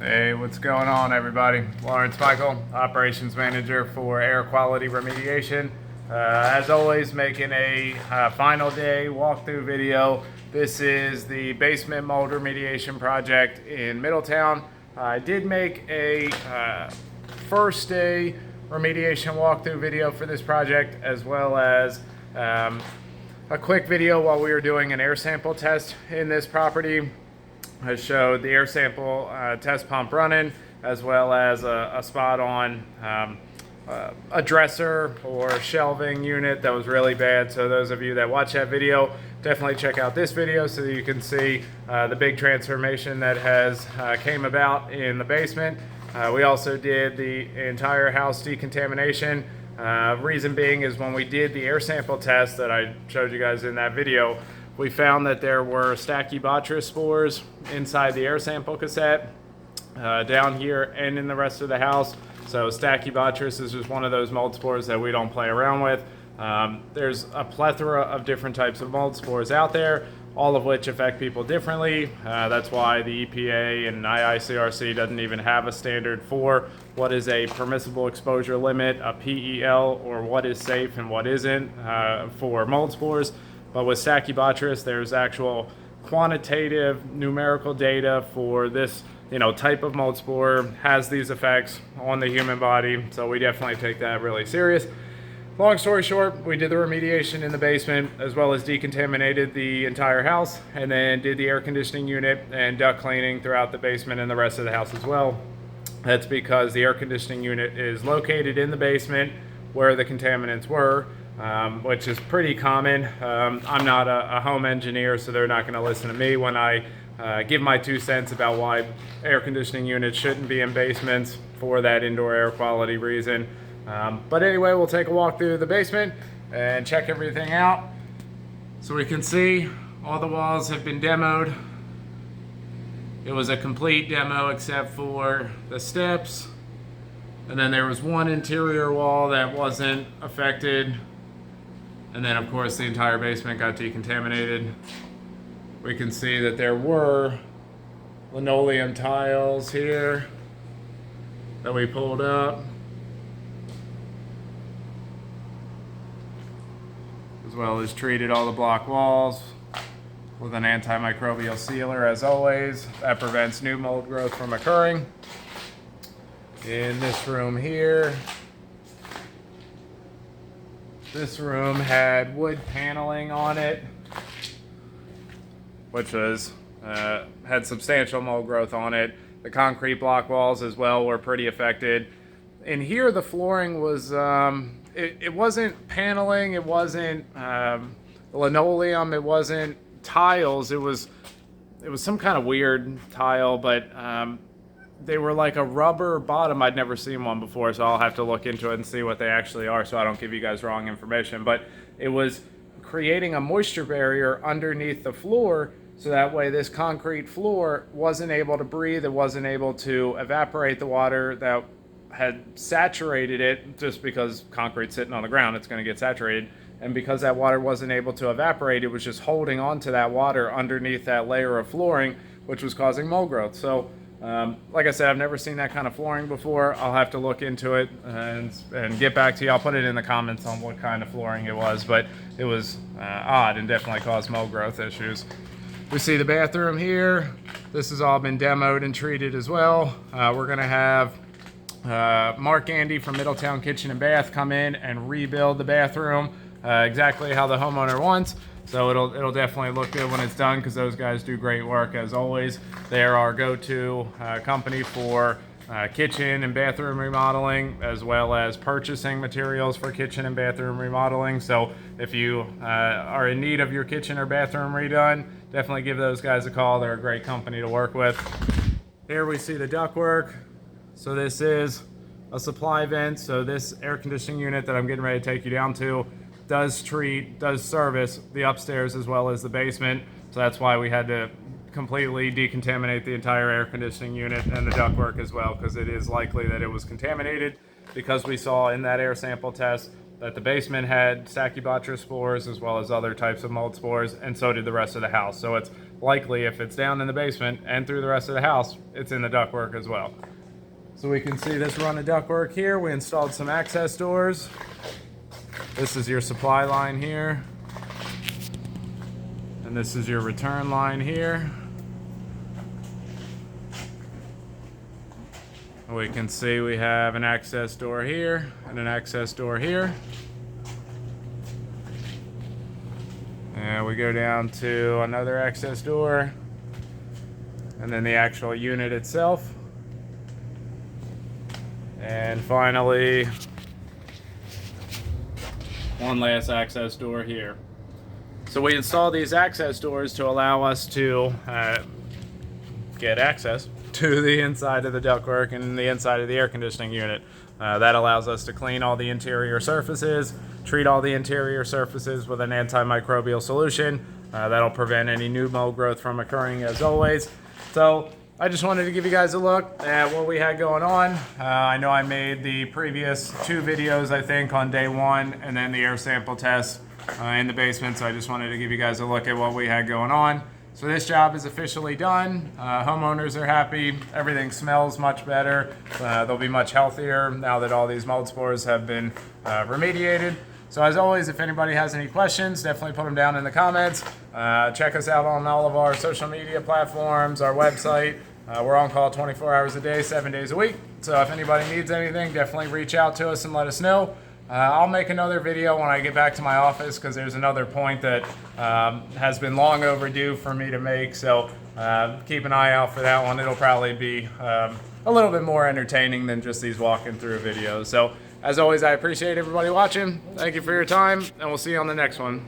Hey, what's going on, everybody? Lawrence Michael, Operations Manager for Air Quality Remediation. As always, making a final day walkthrough video. This is the basement mold remediation project in Middletown. I did make a first day remediation walkthrough video for this project, as well as a quick video while we were doing an air sample test in this property. I showed the air sample test pump running, as well as a spot on a dresser or shelving unit that was really bad. So those of you that watch that video, definitely check out this video so that you can see the big transformation that has came about in the basement. We also did the entire house decontamination. Reason being is when we did the air sample test that I showed you guys in that video, we found that there were Stachybotrys spores inside the air sample cassette, down here and in the rest of the house. So Stachybotrys is just one of those mold spores that we don't play around with. There's a plethora of different types of mold spores out there, all of which affect people differently. That's why the EPA and IICRC doesn't even have a standard for what is a permissible exposure limit, a PEL, or what is safe and what isn't for mold spores. But with Stachybotrys, there's actual quantitative numerical data for this, type of mold spore has these effects on the human body. So we definitely take that really serious. Long story short, we did the remediation in the basement, as well as decontaminated the entire house, and then did the air conditioning unit and duct cleaning throughout the basement and the rest of the house as well. That's because the air conditioning unit is located in the basement where the contaminants were. Which is pretty common. I'm not a home engineer, so they're not going to listen to me when I give my 2 cents about why air conditioning units shouldn't be in basements for that indoor air quality reason. But anyway, we'll take a walk through the basement and check everything out. So we can see all the walls have been demoed. It was a complete demo except for the steps. And then there was one interior wall that wasn't affected. And then, of course, the entire basement got decontaminated. We can see that there were linoleum tiles here that we pulled up, as well as treated all the block walls with an antimicrobial sealer, as always. That prevents new mold growth from occurring. In this room here, this room had wood paneling on it, which was had substantial mold growth on it. The concrete block walls as well were pretty affected. In here, the flooring was it wasn't paneling, it wasn't linoleum, it wasn't tiles. It was some kind of weird tile, but they were like a rubber bottom. I'd never seen one before, so I'll have to look into it and see what they actually are so I don't give you guys wrong information. But it was creating a moisture barrier underneath the floor, so that way this concrete floor wasn't able to breathe. It wasn't able to evaporate the water that had saturated it. Just because concrete's sitting on the ground, it's going to get saturated. And because that water wasn't able to evaporate, it was just holding on to that water underneath that layer of flooring, which was causing mold growth. So like I said, I've never seen that kind of flooring before. I'll have to look into it and get back to you. I'll put it in the comments on what kind of flooring it was, but it was odd and definitely caused mold growth issues. We see the bathroom here. This has all been demoed and treated as well. We're gonna have Mark Andy from Middletown Kitchen and Bath come in and rebuild the bathroom exactly how the homeowner wants. So it'll definitely look good when it's done, because those guys do great work as always. They're our go-to company for kitchen and bathroom remodeling, as well as purchasing materials for kitchen and bathroom remodeling. So if you are in need of your kitchen or bathroom redone, definitely give those guys a call. They're a great company to work with. Here we see the ductwork. So this is a supply vent. So this air conditioning unit that I'm getting ready to take you down to does service the upstairs as well as the basement. So that's why we had to completely decontaminate the entire air conditioning unit and the ductwork as well, because it is likely that it was contaminated, because we saw in that air sample test that the basement had Stachybotrys spores as well as other types of mold spores, and so did the rest of the house. So it's likely if it's down in the basement and through the rest of the house, it's in the ductwork as well. So we can see this run of ductwork here. We installed some access doors. This is your supply line here. And this is your return line here. We can see we have an access door here and an access door here. And we go down to another access door. And then the actual unit itself. And finally, one last access door here. So we install these access doors to allow us to get access to the inside of the ductwork and the inside of the air conditioning unit. That allows us to clean all the interior surfaces, treat all the interior surfaces with an antimicrobial solution. That'll prevent any new mold growth from occurring as always. So I just wanted to give you guys a look at what we had going on. I know I made the previous 2 videos, I think, on day 1 and then the air sample test in the basement. So I just wanted to give you guys a look at what we had going on. So this job is officially done. Homeowners are happy. Everything smells much better. They'll be much healthier now that all these mold spores have been remediated. So as always, if anybody has any questions, definitely put them down in the comments. Check us out on all of our social media platforms, our website. We're on call 24 hours a day, 7 days a week. So if anybody needs anything, definitely reach out to us and let us know. I'll make another video when I get back to my office because there's another point that has been long overdue for me to make. So keep an eye out for that one. It'll probably be a little bit more entertaining than just these walking through videos. So as always, I appreciate everybody watching. Thank you for your time, and we'll see you on the next one.